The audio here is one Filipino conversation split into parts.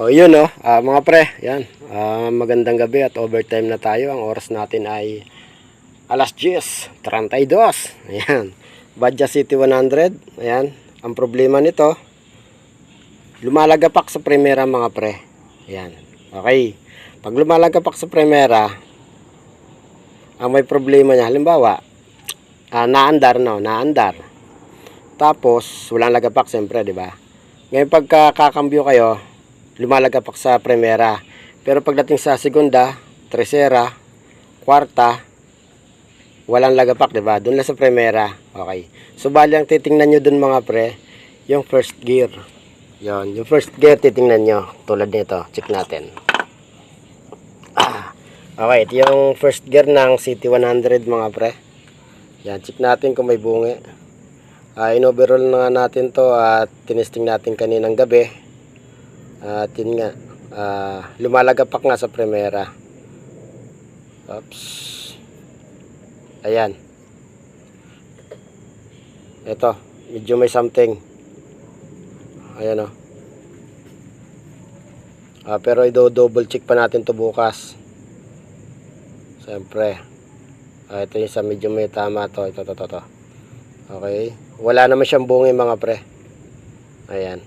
O yun mga pre, yan. Magandang gabi at overtime na tayo. Ang oras natin ay alas 10:32. Ayan. Badja City 100. Ayan. Ang problema nito, lumalagapak sa primera mga pre. Ayan. Okay. Pag lumalagapak sa primera, ang may problema niya, halimbawa, naandar. Tapos, walang lagapak siyempre, di ba? Ngayon pagka kakambyo kayo, lumalagapak sa primera. Pero pagdating sa segunda, tercera, kwarta, walang lagapak, 'di ba? Doon lang sa primera. Okay. So bali ang titingnan niyo doon mga pre, yung first gear. 'Yon, yung first gear titingnan niyo tulad nito. Check natin. Okay, ito yung first gear ng City 100 mga pre. Yan, check natin kung may bungi. In-overall na natin to at tinesting natin kaninang gabi. At yun nga, lumalagapak nga sa primera. Oops. Ayan. Ito, medyo may something. Ayan pero i-double check pa natin to bukas. Siyempre. Ito yung sa medyo may tama to. Ito. Okay. Wala naman siyang bungi mga pre. Ayan.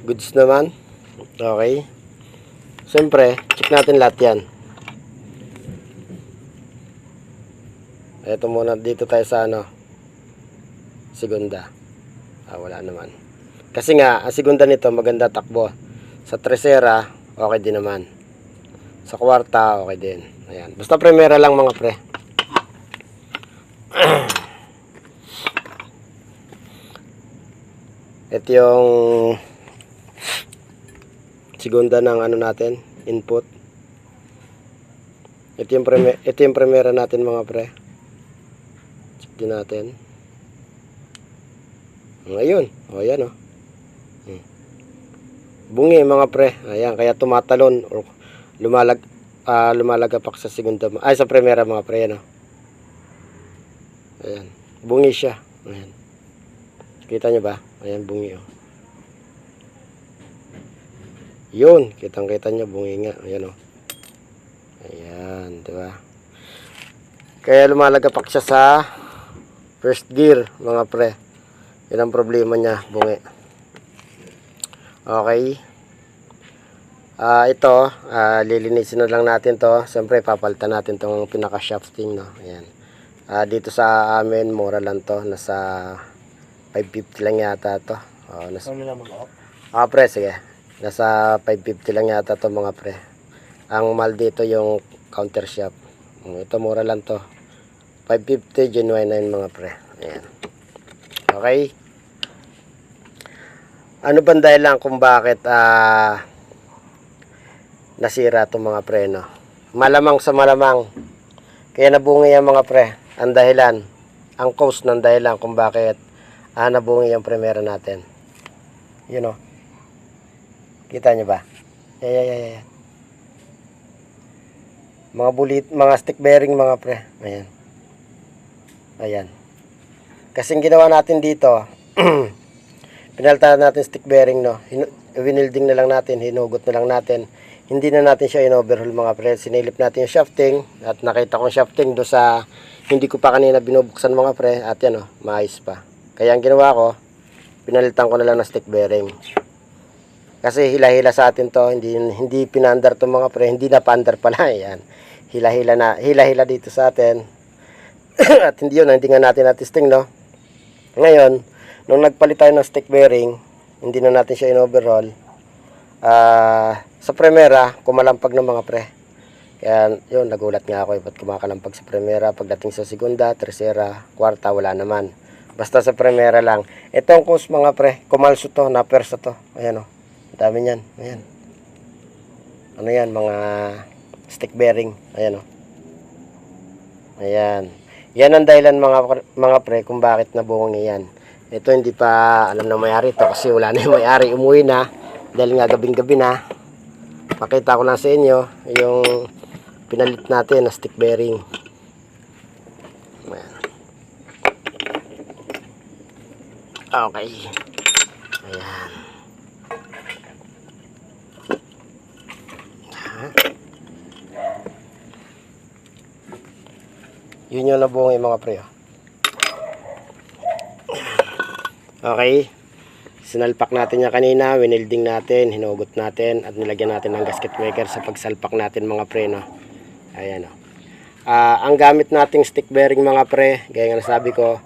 Goods naman. Okay. Siyempre, check natin lahat yan. Ito muna, dito tayo sa segunda. Wala naman. Kasi nga, ang segunda nito maganda takbo. Sa tercera, okay din naman. Sa kwarta, okay din. Ayan. Basta primera lang mga pre. Ito yung segunda ng natin, input. Ito yung primera natin mga pre. Check din natin. Ayun. Ayan bungi mga pre. Ayan, kaya tumatalon or lumalagapak sa segunda, sa primera mga pre, Ayan. Bungi siya. Ayan. Kita nyo ba? Ayan, bungi Yun, kitang-kita nyo, bungi nga. Ayan Ayan, diba? Kaya lumalagapak siya sa first gear, mga pre. Yan ang problema niya, bungi. Okay. Ito, lilinisin na lang natin to. Siyempre, papalitan natin tong pinaka-shafting, Ayan. Dito sa amin, mura lang to. Nasa 550 lang yata to. Pre, sige. Nasa 550 lang yata to mga pre. Ang mahal dito yung counter shaft. Ito mura lang to. 550 genuine na yun mga pre. Ayan. Okay. Ano bang dahilan kung bakit nasira to mga pre, Malamang sa malamang. Kaya nabungi yan mga pre. Ang dahilan. Ang cause ng dahilan kung bakit nabungi yung primera natin. Yun Kita nyo ba? Ayan. Mga stick bearing mga pre. Ayan. Kasing ginawa natin dito, pinalitan natin stick bearing, winilding na lang natin, hinugot na lang natin. Hindi na natin siya in-overhaul mga pre. Sinilip natin yung shafting at nakita kong shafting do sa hindi ko pa kanina binubuksan mga pre. At yan maayos pa. Kaya ang ginawa ko, pinalitan ko na lang ng stick bearing. Kasi hila-hila sa atin to, hindi pinandar to mga pre, hindi na pandar pala yan. Hila-hila dito sa atin. At hindi nga natin na-testing, Ngayon, nung nagpalit tayo ng stick bearing, hindi na natin siya in-overhaul. Sa primera, kumalampag ng mga pre. Kaya yun, nagulat nga ako, ba't kumakalampag sa primera, pagdating sa segunda, tercera, kwarta, wala naman. Basta sa primera lang. Itong cause mga pre, kumalso to, napersa to. Ayan dami niyan. Ayan. Ano yan, mga stick bearing. Ayan Ayan. Yan ang dahilan mga pre kung bakit nabungi yan. Ito hindi pa alam ng may-ari to kasi wala na yung may-ari, umuwi na dahil nga gabing-gabi na. Pakita ko lang sa inyo yung pinalit natin na stick bearing. Ayan. Okay. Ayan. Yun yung nabungay mga pre. Oh. Okay. Sinalpak natin yan kanina, winilding natin, hinugot natin, at nilagyan natin ng gasket maker sa pagsalpak natin mga pre, no? Ayan, oh. Ang gamit nating stick bearing mga pre, gaya nga nasabi ko,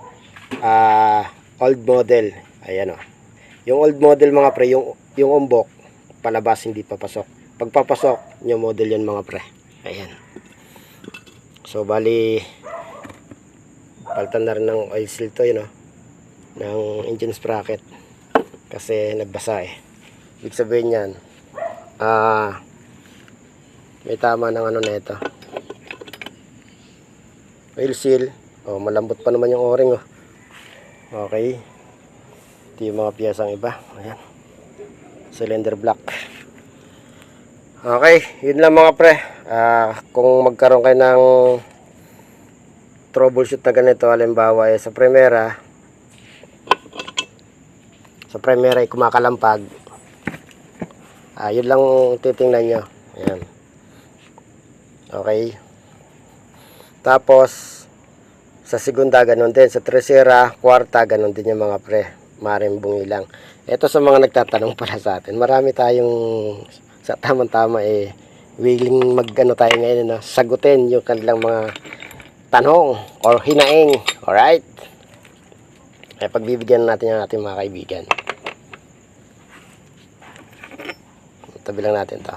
old model. Ayan, oh. Yung old model mga pre, yung umbok, palabas hindi papasok. Pagpapasok, new model yun mga pre. Ayan. So, bali, paltan na rin ng oil seal to, yun, oh. Ng engine sprocket. Kasi nagbasa eh. Ibig sabihin yan, may tama ng ano na ito. Oil seal. Oh, malambot pa naman yung o-ring, oh. Okay. Ito yung mga piyasang iba. Ayan. Cylinder block. Okay, yun lang mga pre. Kung magkaroon kayo ng troubleshoot na ganito, halimbawa sa Primera ay kumakalampag, yun lang titingnan nyo. Ayan. Okay. Tapos sa segunda ganun din, sa tercera, kwarta ganun din yung mga pre, maaaring bungilang. Ito sa mga nagtatanong pala sa atin, marami tayong sa tamang-tama willing magano tayo ngayon na sagutin yung kanilang mga tanong or hinaing. Alright, pagbibigyan natin yung ating mga kaibigan. Tabi lang natin to.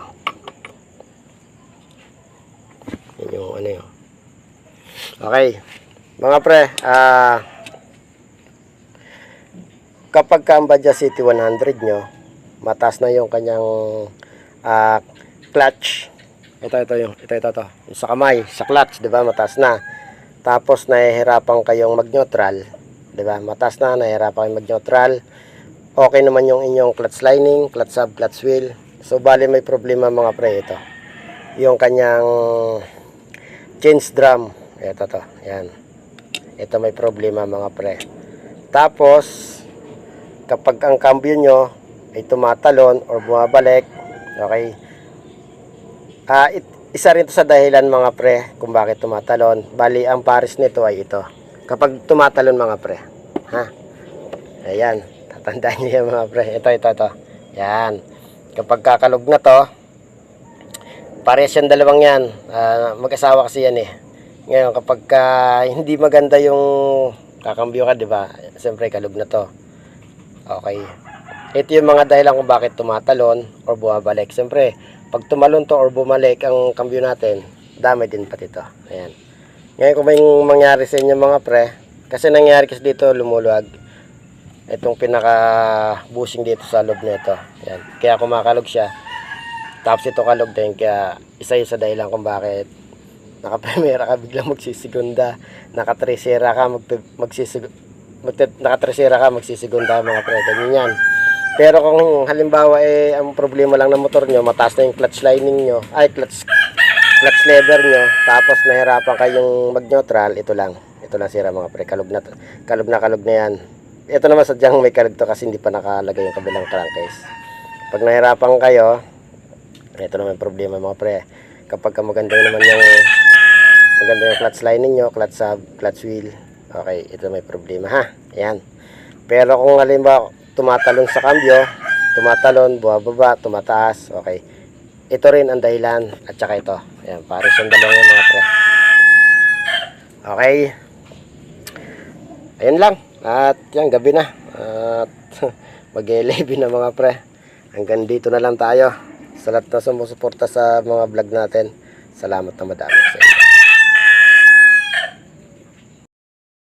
Yun yung ano yun. Okay. Mga pre, kapag ka ang Badja City 100 nyo, mataas na yung kanyang clutch. Ito. Yung sa kamay, sa clutch, di ba? Mataas na. Tapos nahihirapan kayong mag-neutral, di ba? Mataas na, nahihirapan kayong mag-neutral. Okay naman yung inyong clutch lining, clutch sub, clutch wheel. So, bali may problema mga pre ito. Yung kanyang change drum. Ito to. Yan. Ito may problema mga pre. Tapos, kapag ang cambio nyo ay tumatalon or bumabalik, okay. Isa rin to sa dahilan mga pre kung bakit tumatalon. Bali, ang pares nito ay ito. Kapag tumatalon mga pre. Ha? Ayan. Tatandaan nyo yan mga pre. Ito. Yan. Kapag kakalog na to, pares yung dalawang yan. Mag-asawa kasi yan eh. Ngayon, kapag hindi maganda yung kakambyo ka, di ba? Siyempre, kalog na to. Okay. Ito yung mga dahilan kung bakit tumatalon or bumabalik. Siyempre, pag tumalon to or bumalik ang kambyo natin, dami din pati to. Ayan. Ngayon, kung may mangyari sa inyo mga pre, kasi nangyari kasi dito, lumuluwag. Itong pinaka bushing dito sa loob nito. Yan. Kaya kumakalog siya. Tapos ito kalog din. Kaya isa yun sa dahilan kung bakit naka-primera ka biglang magsisigunda. Naka-tresera ka magsisigunda mga pre. Ganyan yan. Pero kung halimbawa ang problema lang ng motor nyo, mataas na yung clutch lining nyo, clutch lever nyo, tapos nahirapan kayong mag-neutral, ito lang sira mga pre. Kalog na yan. Ito naman sadyang may kalog to kasi hindi pa nakalagay yung kabilang crankcase. Pag nahirapan kayo, ito naman yung problema mga pre. Kapag maganda yung clutch lining nyo, clutch sub, clutch wheel, okay, ito may problema ha. Ayan. Pero kung halimbawa tumatalon sa cambio, bumababa, tumataas, okay. Ito rin ang dahilan at saka ito. Ayan, pares yung dalawang yung mga pre. Okay. Ayan lang. At yan, gabi na. At mag-11 na mga pre. Hanggang dito na lang tayo. Sa lahat na sumusuporta sa mga vlog natin, salamat na madami.